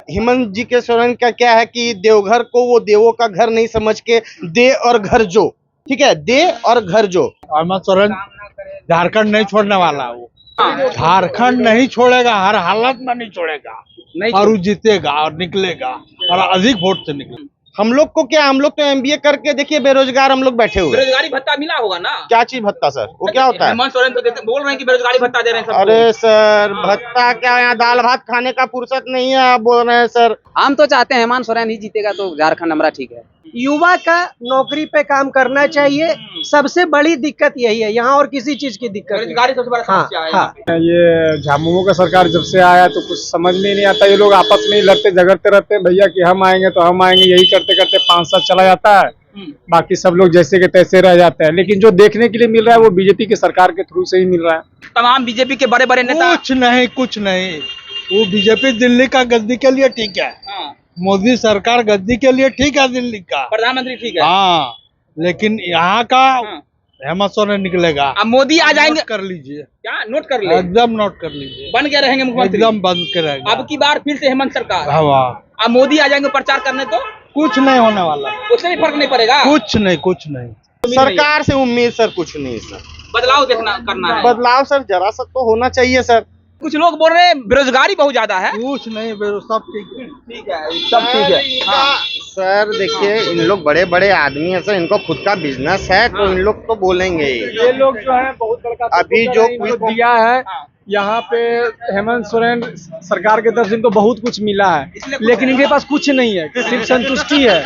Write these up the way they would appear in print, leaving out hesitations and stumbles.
हेमंत जी के सोरेन का क्या है कि देवघर को वो देवों का घर नहीं समझ के दे और घर जो, ठीक है, दे और घर जो। हेमंत सोरेन झारखंड नहीं छोड़ने वाला है। वो झारखंड नहीं छोड़ेगा, हर हालत में नहीं छोड़ेगा, और वो जीतेगा और निकलेगा और अधिक वोट से निकलेगा। हम लोग को क्या, हम लोग तो एमबीए करके देखिए बेरोजगार हम लोग बैठे हुए। बेरोजगारी भत्ता मिला होगा ना? क्या चीज भत्ता सर, वो क्या होता है? हेमंत सोरेन तो बोल रहे हैं कि बेरोजगारी भत्ता दे रहे हैं सबको। अरे सर भत्ता क्या, यहाँ दाल भात खाने का फुर्सत नहीं है, आप बोल रहे हैं सर। हम तो चाहते हैं हेमंत सोरेन ही जीतेगा तो झारखंड हमारा ठीक है। युवा का नौकरी पे काम करना चाहिए, सबसे बड़ी दिक्कत यही है यहाँ, और किसी चीज की दिक्कत नहीं। बेरोजगारी सबसे बड़ा समस्या है। हाँ। ये झामुमो का सरकार जब से आया तो कुछ समझ में नहीं आता। ये लोग आपस में ही लड़ते झगड़ते रहते हैं, भैया कि हम आएंगे तो हम आएंगे, यही करते करते 5 साल चला जाता है। बाकी सब लोग जैसे के तैसे रह जाते हैं, लेकिन जो देखने के लिए मिल रहा है वो बीजेपी की सरकार के थ्रू से ही मिल रहा है। तमाम बीजेपी के बड़े बड़े नेता कुछ नहीं, वो बीजेपी दिल्ली का गद्दी के लिए ठीक है। मोदी सरकार गद्दी के लिए ठीक है, दिल्ली का प्रधानमंत्री ठीक है। हाँ, लेकिन यहाँ का हेमंत सोरेन निकलेगा। अब मोदी आ जाएंगे, कर लीजिए, क्या नोट कर ले, एकदम नोट कर लीजिए, बन के रहेंगे मुख्यमंत्री, एकदम बंद करेगा। अब की बार फिर से हेमंत सरकार। हवा अब मोदी आ जाएंगे प्रचार करने तो कुछ नहीं होने वाला, उससे भी फर्क नहीं पड़ेगा। कुछ नहीं। सरकार से उम्मीद सर कुछ नहीं सर, बदलाव देखना करना है। बदलाव सर जरा सा तो होना चाहिए सर। कुछ लोग बोल रहे हैं बेरोजगारी बहुत ज्यादा है। कुछ नहीं, सब ठीक है, सब ठीक है। हाँ। सर देखिए इन लोग बड़े बड़े आदमी हैं सर, इनको खुद का बिजनेस है तो इन लोग तो बोलेंगे ही। ये लोग जो है बहुत बड़का अभी जो दिया है यहाँ पे हेमंत सोरेन सरकार की तरफ से इनको बहुत कुछ मिला है, लेकिन इनके पास कुछ नहीं है, सिर्फ संतुष्टि है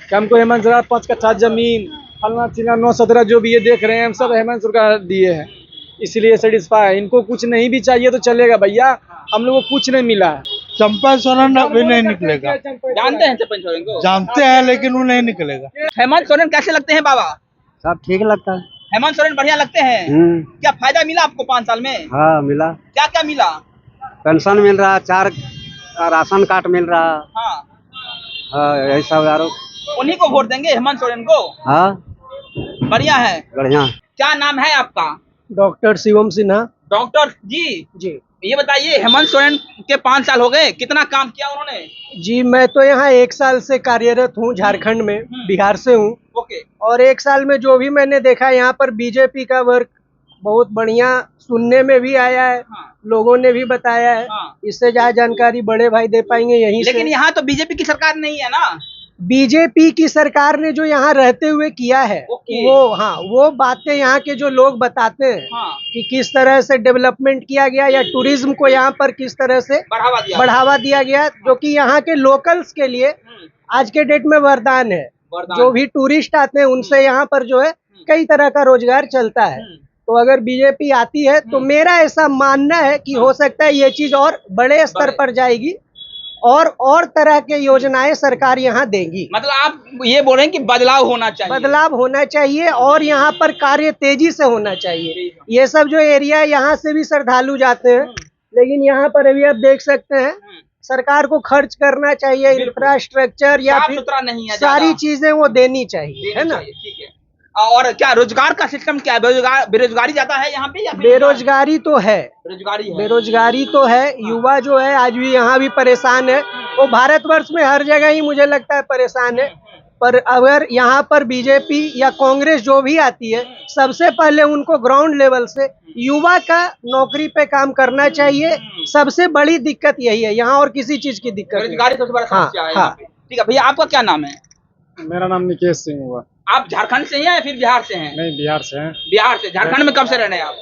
कि हमको हेमंत सोरेन 5 कट्ठा जमीन फलना चिना 9-17 जो भी ये देख रहे हैं हम सब हेमंत सरकार दिए हैं, इसलिए सेटिस्फाई है। इनको कुछ नहीं भी चाहिए तो चलेगा भैया, हम लोगों को कुछ नहीं मिला है। चंपा सोरेन अभी नहीं निकलेगा। जानते हैं चंपा सोरेन को? जानते हैं, लेकिन वो नहीं निकलेगा। हेमंत सोरेन कैसे लगते हैं बाबा? सब ठीक लगता है। हेमंत सोरेन बढ़िया लगते हैं। क्या फायदा मिला आपको 5 साल में? हाँ मिला, क्या क्या मिला? पेंशन मिल रहा, 4 राशन कार्ड मिल रहा। हाँ, यही सब यारो। उन्हीं को वोट देंगे, हेमंत सोरेन को। हाँ बढ़िया है, बढ़िया। क्या नाम है आपका? डॉक्टर शिवम सिन्हा। डॉक्टर जी जी ये बताइए, हेमंत सोरेन के 5 साल हो गए, कितना काम किया उन्होंने? जी, मैं तो यहाँ 1 साल से कार्यरत हूँ झारखंड में, बिहार से हूँ। ओके। और 1 साल में जो भी मैंने देखा यहाँ पर बीजेपी का वर्क बहुत बढ़िया सुनने में भी आया है। लोगों ने भी बताया है। इससे ज्यादा जानकारी बड़े भाई दे पाएंगे यहीं से। लेकिन यहाँ तो बीजेपी की सरकार नहीं है ना। बीजेपी की सरकार ने जो यहाँ रहते हुए किया है वो बातें यहाँ के जो लोग बताते हैं कि किस तरह से डेवलपमेंट किया गया या टूरिज्म को यहाँ पर किस तरह से बढ़ावा दिया गया, जो कि यहाँ के लोकल्स के लिए आज के डेट में वरदान है। जो भी टूरिस्ट आते हैं उनसे यहाँ पर जो है कई तरह का रोजगार चलता है। तो अगर बीजेपी आती है तो मेरा ऐसा मानना है कि हो सकता है ये चीज और बड़े स्तर पर जाएगी और तरह के योजनाएं सरकार यहाँ देगी। मतलब आप ये बोल रहे हैं कि बदलाव होना चाहिए? बदलाव होना चाहिए और यहाँ पर कार्य तेजी से होना चाहिए। ये सब जो एरिया है यहाँ से भी श्रद्धालु जाते हैं, लेकिन यहाँ पर अभी आप देख सकते हैं सरकार को खर्च करना चाहिए, इंफ्रास्ट्रक्चर या फिर नहीं है, सारी चीजें वो देनी चाहिए, है ना। ठीक है। और क्या रोजगार का सिस्टम क्या है? बेरोजगारी ज्यादा है यहाँ पे या बेरोजगारी तो है, बेरोजगारी तो है। युवा जो है आज भी यहाँ भी परेशान है, वो भारतवर्ष में हर जगह ही मुझे लगता है परेशान है। पर अगर यहाँ पर बीजेपी या कांग्रेस जो भी आती है, सबसे पहले उनको ग्राउंड लेवल से युवा का नौकरी पे काम करना चाहिए। सबसे बड़ी दिक्कत यही है यहाँ, और किसी चीज की दिक्कत नहीं। बेरोजगारी सबसे बड़ा समस्या है यहाँ पे। ठीक है भैया, आपका क्या नाम है? मेरा नाम निकेश सिंह हुआ। आप झारखंड से हैं या फिर बिहार से हैं? नहीं, बिहार से हैं। बिहार से। झारखंड में कब से रह रहे हैं आप?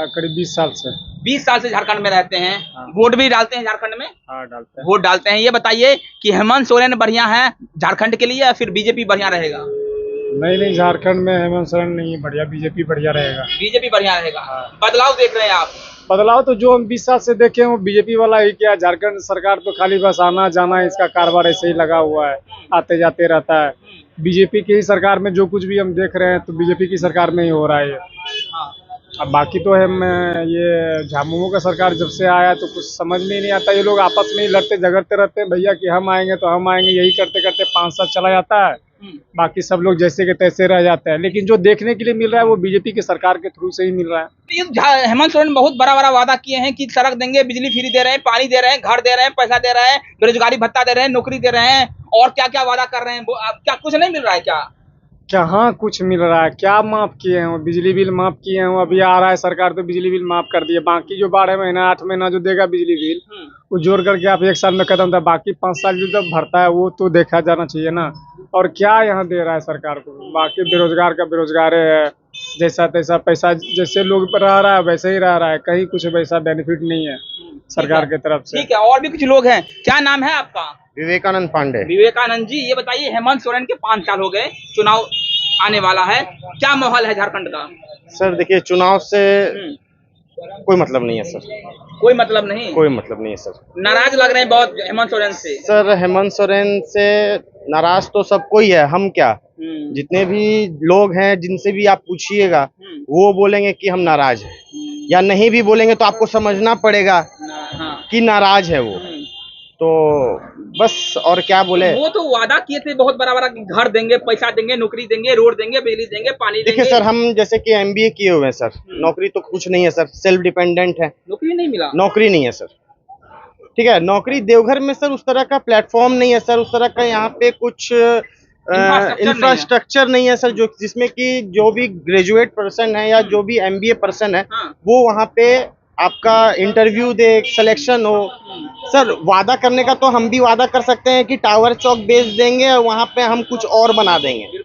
करीब 20 साल से। 20 साल से झारखंड में रहते हैं। वोट भी डालते हैं झारखंड में? हाँ, डालते हैं। वोट डालते हैं। ये बताइए कि हेमंत सोरेन बढ़िया है झारखंड के लिए या फिर बीजेपी बढ़िया रहेगा? नहीं, झारखंड में हेमंत सोरेन नहीं बढ़िया, बीजेपी बढ़िया रहेगा। बीजेपी बढ़िया रहेगा। बदलाव देख रहे हैं आप? बदलाव तो जो हम 20 साल से देखे हैं वो बीजेपी वाला ही किया। झारखंड सरकार तो खाली बस आना जाना, इसका कारोबार ऐसे ही लगा हुआ है, आते जाते रहता है। बीजेपी की ही सरकार में जो कुछ भी हम देख रहे हैं तो बीजेपी की सरकार में ही हो रहा है। अब बाकी तो हम ये झामुमो का सरकार जब से आया तो कुछ समझ में नहीं आता। ये लोग आपस में ही लड़ते झगड़ते रहते हैं, भैया कि हम आएंगे तो हम आएंगे, यही करते करते 5 साल चला जाता है। बाकी सब लोग जैसे के तैसे रह जाते हैं, लेकिन जो देखने के लिए मिल रहा है वो बीजेपी की सरकार के थ्रू से ही मिल रहा है। ये हेमंत सोरेन ने बहुत बड़ा बड़ा वादा किए हैं कि सड़क देंगे, बिजली फ्री दे रहे हैं, पानी दे रहे हैं, घर दे रहे हैं, पैसा दे रहे हैं, बेरोजगारी भत्ता दे रहे हैं, नौकरी दे रहे हैं, और क्या क्या वादा कर रहे हैं। क्या कुछ नहीं मिल रहा है क्या? कहाँ कुछ मिल रहा है? क्या माफ किए हैं? बिजली बिल माफ किए हैं, अभी आ रहा है सरकार तो बिजली बिल माफ कर दिए। बाकी जो 12 महीना 8 महीना जो देगा बिजली बिल वो जोड़ करके आप 1 साल में खत्म था। बाकी 5 साल जो जब भरता है वो तो देखा जाना चाहिए ना। और क्या यहाँ दे रहा है सरकार को? बाकी बेरोजगार का बेरोजगार है, जैसा तैसा पैसा जैसे लोग रह रहा है वैसे ही रह रहा है, कहीं कुछ वैसा बेनिफिट नहीं है सरकार की तरफ से। ठीक है, और भी कुछ लोग हैं। क्या नाम है आपका? विवेकानंद पांडे। विवेकानंद जी, ये बताइए, हेमंत सोरेन के 5 साल हो गए, चुनाव आने वाला है, क्या माहौल है झारखंड का? सर देखिए, चुनाव से कोई मतलब नहीं है सर, कोई मतलब नहीं? कोई मतलब नहीं है सर। नाराज लग रहे हैं बहुत हेमंत सोरेन से। सर हेमंत सोरेन से नाराज तो सब कोई है, हम क्या, जितने भी लोग हैं जिनसे भी आप पूछिएगा वो बोलेंगे कि हम नाराज हैं, या नहीं भी बोलेंगे तो आपको समझना पड़ेगा कि नाराज है वो। तो बस और क्या बोले। वो तो वादा किए थे बहुत बड़ा बड़ा, घर देंगे, पैसा देंगे, नौकरी देंगे, रोड देंगे, बिजली देंगे, पानी देंगे। देखिए सर, हम जैसे कि MBA किए हुए हैं सर, नौकरी तो कुछ नहीं है सर, सेल्फ डिपेंडेंट है, नौकरी नहीं मिला, नौकरी नहीं है सर। ठीक है, नौकरी देवघर में सर उस तरह का प्लेटफॉर्म नहीं है सर, उस तरह का यहाँ पे कुछ इंफ्रास्ट्रक्चर नहीं है सर, जो जिसमें कि जो भी ग्रेजुएट पर्सन है या जो भी MBA पर्सन है वो वहाँ पे आपका इंटरव्यू दे, सिलेक्शन हो। सर वादा करने का तो हम भी वादा कर सकते हैं कि टावर चौक बेच देंगे और वहाँ पे हम कुछ और बना देंगे,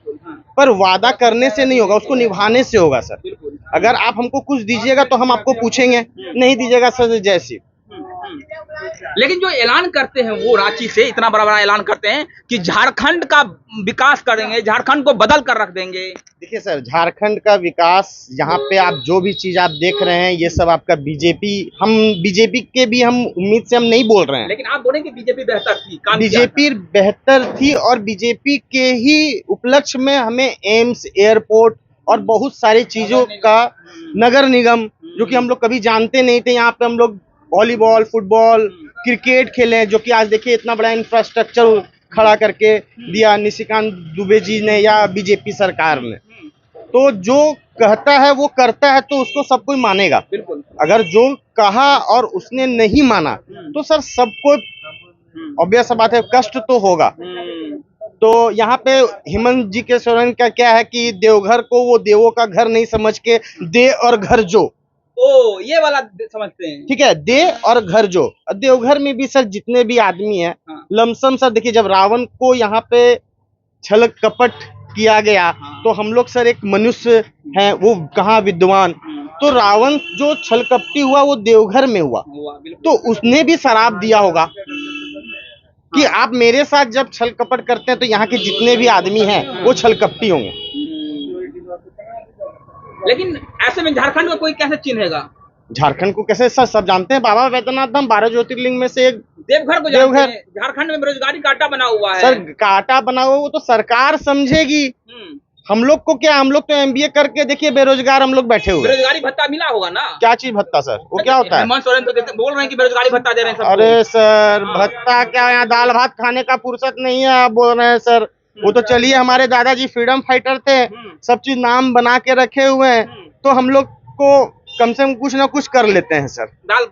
पर वादा करने से नहीं होगा, उसको निभाने से होगा सर। अगर आप हमको कुछ दीजिएगा तो हम आपको पूछेंगे, नहीं दीजिएगा सर जैसी। लेकिन जो ऐलान करते हैं वो रांची से इतना बड़ा बड़ा ऐलान करते हैं कि झारखंड का विकास करेंगे, झारखंड को बदल कर रख देंगे। देखिए सर, झारखंड का विकास, यहाँ पे आप जो भी चीज आप देख रहे हैं ये सब आपका बीजेपी, हम बीजेपी के भी हम उम्मीद से हम नहीं बोल रहे हैं, लेकिन आप बोलें कि बीजेपी बेहतर थी, काम बीजेपी बेहतर थी, और बीजेपी के ही उपलक्ष्य में हमें एम्स, एयरपोर्ट और बहुत सारी चीजों का, नगर निगम जो कि हम लोग कभी जानते नहीं थे, यहाँ पे हम लोग वॉलीबॉल, फुटबॉल, क्रिकेट खेले, जो कि आज देखिए इतना बड़ा इंफ्रास्ट्रक्चर खड़ा करके दिया निशिकांत दुबे जी ने या बीजेपी सरकार ने। तो जो कहता है वो करता है, तो उसको सब कोई मानेगा। अगर जो कहा और उसने नहीं माना तो सर सबको ऑब्वियस बात है कष्ट तो होगा। तो यहाँ पे हेमंत जी के सोरेन का क्या है कि देवघर को वो देवों का घर नहीं समझ के दे और घर जो, ओ ये वाला समझते हैं। ठीक है, दे और घर जो। देवघर में भी सर जितने भी आदमी हैं लमसम सर, देखिए जब रावण को यहाँ पे छल कपट किया गया तो हम लोग सर एक मनुष्य हैं, वो कहाँ विद्वान, तो रावण जो छल कपटी हुआ वो देवघर में हुआ, तो उसने भी शराब दिया होगा कि आप मेरे साथ जब छल कपट करते हैं तो यहाँ के जितने भी आदमी हैं वो छल कपटी होंगे। लेकिन ऐसे में झारखंड को कोई कैसे चिन्हेगा? झारखंड को कैसे सर, सब जानते हैं, बाबा वैद्यनाथ धाम 12 ज्योतिर्लिंग में से एक देवघर को जानते हैं। झारखंड में बेरोजगारी का आटा बना हुआ है सर, कांटा बना हुआ वो तो सरकार समझेगी, हम लोग को क्या, हम लोग तो MBA करके देखिए बेरोजगार हम लोग बैठे हुए। बेरोजगारी भत्ता मिला होगा ना? क्या चीज भत्ता सर, वो क्या होता है? हेमंत सोरेन तो बोल रहे हैं कि बेरोजगारी भत्ता दे रहे हैं सबको। अरे सर भत्ता क्या, यहाँ दाल भात खाने का फुर्सत नहीं है, आप बोल रहे हैं सर। वो तो चलिए हमारे दादाजी फ्रीडम फाइटर थे, सब चीज नाम बना के रखे हुए हैं, तो हम लोग को कम से कम कुछ ना कुछ कर लेते हैं सर। दाल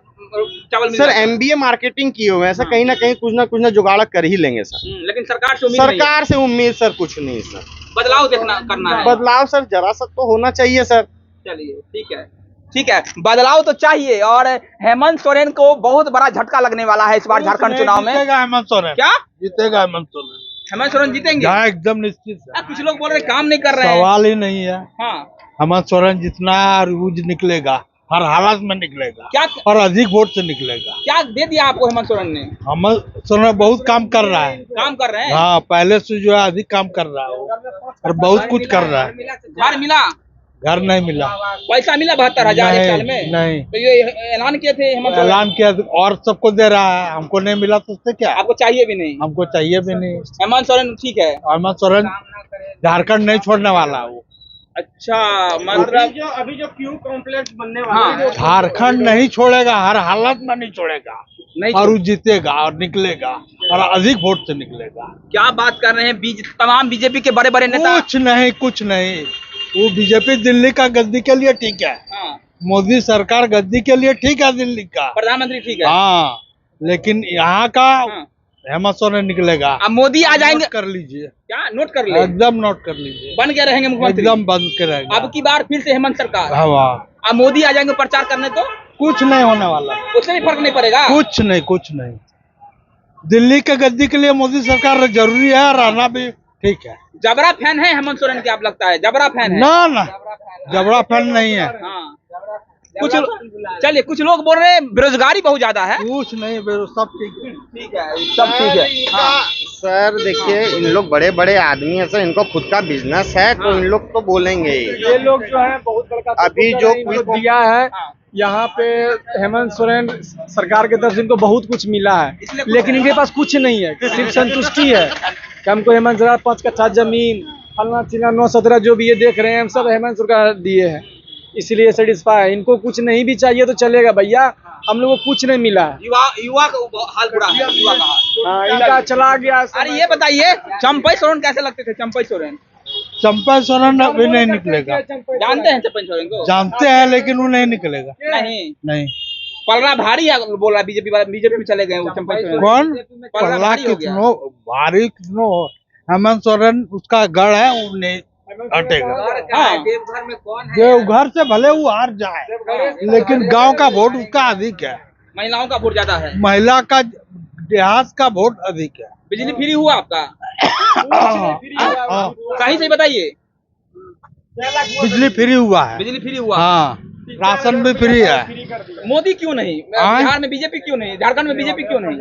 चावल सर MBA मार्केटिंग किए हुए हैं सर, कहीं ना कहीं कुछ ना जुगाड़ कर ही लेंगे सर। लेकिन सरकार से उम्मीद सर कुछ नहीं सर, बदलाव देखना करना है। बदलाव सर जरा सा तो होना चाहिए सर। चलिए ठीक है, बदलाव तो चाहिए। और हेमंत सोरेन को बहुत बड़ा झटका लगने वाला है इस बार झारखंड चुनाव में। हेमंत सोरेन क्या जीतेगा? हेमंत सोरेन जीतेंगे? हाँ, एकदम निश्चित है। कुछ लोग बोल रहे काम नहीं कर रहे हैं। सवाल ही नहीं है। हाँ, हेमंत सोरेन जितना यूज निकलेगा, हर हालत में निकलेगा, क्या और अधिक वोट से निकलेगा। क्या दे दिया आपको हेमंत सोरेन ने? हेमंत सोरेन बहुत काम कर रहा है, हाँ, पहले से जो है अधिक काम कर रहा है वो, और बहुत कुछ कर रहा है। घर मिला? घर नहीं मिला। पैसा मिला 72,000 एक साल में? नहीं। तो ये ऐलान किए थे हेमंत सोरेन? ऐलान किया और सबको दे रहा है, हमको नहीं मिला तो उससे क्या? आपको चाहिए भी नहीं? हमको चाहिए भी नहीं। हेमंत सोरेन ठीक है, हेमंत सोरेन झारखंड नहीं छोड़ने वाला वो। अच्छा मतलब अभी जो क्यू कॉम्प्लेक्स बनने हाँ। वाला है झारखंड नहीं छोड़ेगा, हर हालत में नहीं छोड़ेगा। नहीं और वो जीतेगा और निकलेगा और अधिक वोट से निकलेगा। क्या बात कर रहे हैं, तमाम बीजेपी के बड़े बड़े नेता। कुछ नहीं। वो बीजेपी दिल्ली का गद्दी के लिए ठीक है, हाँ, मोदी सरकार गद्दी के लिए ठीक है दिल्ली का। प्रधानमंत्री ठीक है। हाँ, लेकिन यहाँ का हाँ। हेमंत सोरेन निकलेगा। अब मोदी आ जाएंगे, नोट कर लीजिए, क्या नोट कर ले, एकदम नोट कर लीजिए, बन के रहेंगे मुख्यमंत्री, एकदम बंद के रहेगा। अब की बार फिर से हेमंत सरकार। हवा अब मोदी आ जाएंगे प्रचार करने तो कुछ नहीं होने वाला, उससे भी फर्क नहीं पड़ेगा। कुछ नहीं। दिल्ली के गद्दी के लिए मोदी सरकार जरूरी है, रहना भी ठीक है। जबरा फैन है हेमंत सोरेन के, आप लगता है जबरा फैन है? ना जबड़ा फैन नहीं है। हाँ, कुछ चलिए, कुछ लोग बोल रहे हैं बेरोजगारी बहुत ज्यादा है। कुछ नहीं, सब ठीक है। ठीक है, सब ठीक है। हाँ। सर देखिए, इन लोग बड़े बड़े आदमी है सर, इनका खुद का बिजनेस है तो इन लोग तो बोलेंगे ही। ये लोग जो है बहुत बड़का अभी जो दिया है यहाँ पे हेमंत सोरेन सरकार की तरफ से इनको बहुत कुछ मिला है, लेकिन इनके पास कुछ नहीं है, सिर्फ संतुष्टि है कि हमको हेमंत सरकार 5 कट्ठा जमीन फलना चिना 9-17 जो भी ये देख रहे हैं हम सब हेमंत सरकार दिए हैं, इसलिए सेटिस्फाई है। इनको कुछ नहीं भी चाहिए तो चलेगा भैया, हम लोगों को कुछ नहीं मिला है। युवा का हाल बुरा है, युवा का हाल। हाँ, इनका चला गया। अरे ये बताइए, चंपई सोरेन कैसे लगते थे? चंपई सोरेन चंपा सोरेन अभी नहीं निकलेगा। जानते हैं चंपई सोरेन को? जानते हैं, लेकिन वो नहीं निकलेगा। नहीं पलड़ा भारी है, बोल रहा बीजेपी में चले गए वो चंपई सोरेन। कौन पलड़ा भारी हो गया। भारी कितनो हेमंत सोरेन उसका गढ़ है, वो नहीं हटेगा। हाँ। देवघर से भले वो हार जाए, लेकिन गांव का वोट उसका अधिक है, महिलाओं का वोट ज्यादा है, महिला का देहात का वोट अधिक है। बिजली फ्री हुआ आपका? सही से बताइए। बिजली फ्री हुआ है, बिजली फ्री हुआ। हाँ, राशन भी फ्री है। मोदी क्यों नहीं? बिहार में बीजेपी क्यों नहीं? झारखंड में बीजेपी क्यों नहीं?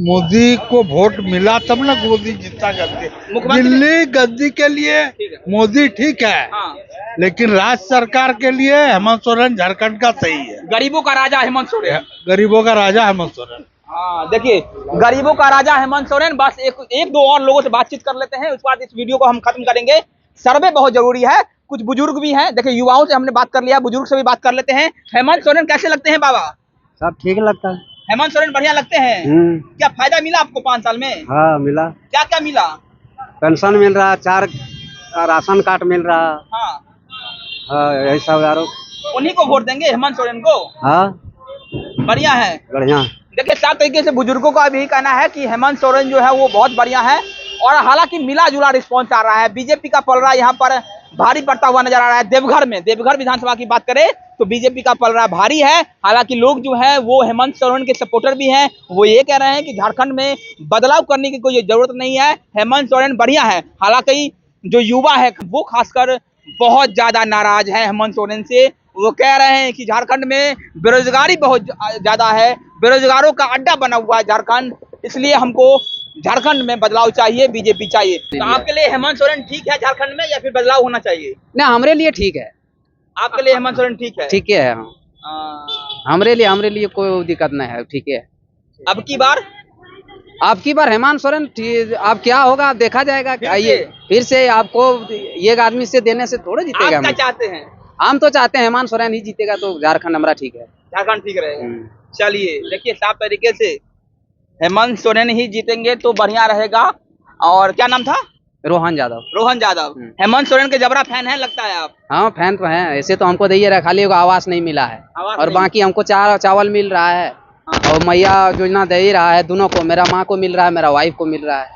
मोदी को वोट मिला तब ना मोदी जीता गद्दी। मुख्यमंत्री- दिल्ली गद्दी के लिए मोदी ठीक है, हाँ। लेकिन राज्य सरकार के लिए हेमंत सोरेन झारखंड का सही है। गरीबों का राजा हेमंत सोरेन। गरीबों का राजा हेमंत सोरेन। हाँ, देखिए, गरीबों का राजा हेमंत सोरेन। बस एक दो और लोगों से बातचीत कर लेते हैं, उसके बाद इस वीडियो को हम खत्म करेंगे। सर्वे बहुत जरूरी है, कुछ बुजुर्ग भी हैं। देखिए, युवाओं से हमने बात कर लिया, बुजुर्ग से भी बात कर लेते हैं। हेमंत सोरेन कैसे लगते हैं बाबा? सब ठीक लगता है। हेमंत सोरेन बढ़िया लगते हैं। क्या फायदा मिला आपको 5 साल में? हाँ मिला, क्या क्या मिला? पेंशन मिल रहा, 4 राशन कार्ड मिल रहा। हाँ, हाँ यही सब यारो। उन्हीं को वोट देंगे, हेमंत सोरेन को। हाँ बढ़िया है। बढ़िया। देखिए, साफ तरीके से बुजुर्गों का भी कहना है कि हेमंत सोरेन जो है वो बहुत बढ़िया है, और हालांकि मिला जुला रिस्पॉन्स आ रहा है। बीजेपी का पलड़ा यहाँ पर भारी पड़ता हुआ नजर आ रहा है। देवघर विधानसभा की बात करें तो बीजेपी का पलड़ा भारी है। हालांकि लोग जो है वो हेमंत सोरेन के सपोर्टर भी हैं, वो ये कह रहे हैं कि झारखंड में बदलाव करने की कोई जरूरत नहीं है, हेमंत सोरेन बढ़िया है। हालांकि जो युवा है वो खासकर बहुत ज्यादा नाराज है हेमंत सोरेन से। वो कह रहे हैं कि झारखंड में बेरोजगारी बहुत ज्यादा है, बेरोजगारों का अड्डा बना हुआ है झारखंड, इसलिए हमको झारखंड में बदलाव चाहिए, बीजेपी चाहिए। तो आपके लिए हेमंत सोरेन ठीक है झारखंड में, या फिर बदलाव होना चाहिए? ना हमारे लिए ठीक है। आपके लिए हेमंत सोरेन ठीक है? ठीक है, हमारे लिए कोई दिक्कत नहीं है, ठीक है। अब की बार हेमंत सोरेन, अब क्या होगा देखा जाएगा। आइए फिर से आपको एक आदमी से देने से थोड़ा जीतेगा। आप क्या चाहते हैं? हम तो चाहते हैं हेमंत सोरेन ही जीतेगा, तो झारखंड हमारा ठीक है। झारखंड ठीक रहेगा। चलिए, देखिए, साफ तरीके से हेमंत सोरेन ही जीतेंगे तो बढ़िया रहेगा। और क्या नाम था? रोहन यादव। हेमंत सोरेन के जबरा फैन है लगता है आप? हाँ फैन तो है, ऐसे तो हमको दे रहा, खाली आवास नहीं मिला है, और बाकी हमको चावल मिल रहा है, और मैया योजना दे ही रहा है दोनों को। मेरा माँ को मिल रहा है, मेरा वाइफ को मिल रहा है,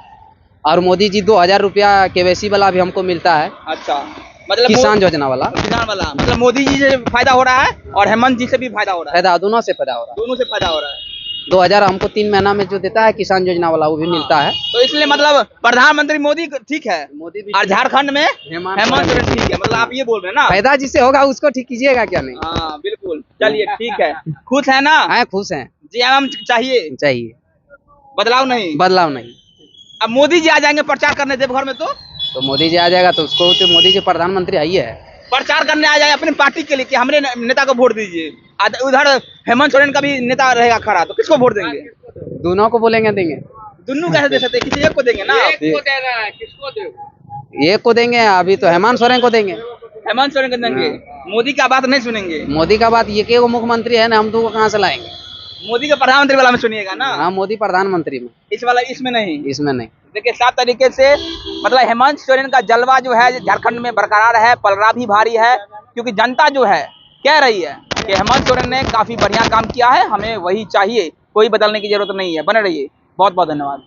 और मोदी जी 2000 रुपया केवाईसी वाला भी हमको मिलता है। अच्छा, मतलब किसान योजना वाला। मतलब मोदी जी से फायदा हो रहा है और हेमंत जी से भी फायदा हो रहा है। दोनों से फायदा हो रहा है। 2000 हमको 3 महीना में जो देता है किसान योजना वाला, वो भी मिलता है। तो इसलिए मतलब प्रधानमंत्री मोदी ठीक है, मोदी भी, और झारखंड में हेमंत सोरेन ठीक है। मतलब आप ये बोल रहे हैं ना, फायदा जिससे होगा उसको ठीक कीजिएगा, क्या नहीं? हाँ बिल्कुल। चलिए ठीक है, खुश है ना? हाँ खुश हैं। जी हम चाहिए, बदलाव नहीं। अब मोदी जी आ जाएंगे प्रचार करने देवघर में, तो मोदी जी आ जाएगा तो उसको, तो मोदी जी प्रधानमंत्री आई है, प्रचार करने आ जाए अपनी पार्टी के लिए कि हमरे नेता को वोट दीजिए। उधर हेमंत सोरेन का भी नेता रहेगा खड़ा, तो किसको वोट देंगे? दोनों को बोलेंगे देंगे। दोनों कैसे दे सकते हैं? किसी एक को देंगे ना। एक को देना है, किसको देंगे? एक को देंगे, अभी तो हेमंत सोरेन को देंगे। हेमंत सोरेन को देंगे, मोदी का बात नहीं सुनेंगे। मोदी का बात ये कि वो मुख्यमंत्री है ना, हम तो कहाँ से लाएंगे। मोदी का प्रधानमंत्री वाला में सुनिएगा ना, हाँ मोदी प्रधानमंत्री में, इस वाला इसमें नहीं। इसमें नहीं। देखिए साफ तरीके से मतलब हेमंत सोरेन का जलवा जो है झारखंड में बरकरार है, पलड़ा भी भारी है, क्योंकि जनता जो है कह रही है कि हेमंत सोरेन ने काफी बढ़िया काम किया है, हमें वही चाहिए, कोई बदलने की जरूरत नहीं है। बने रहिए, बहुत बहुत धन्यवाद।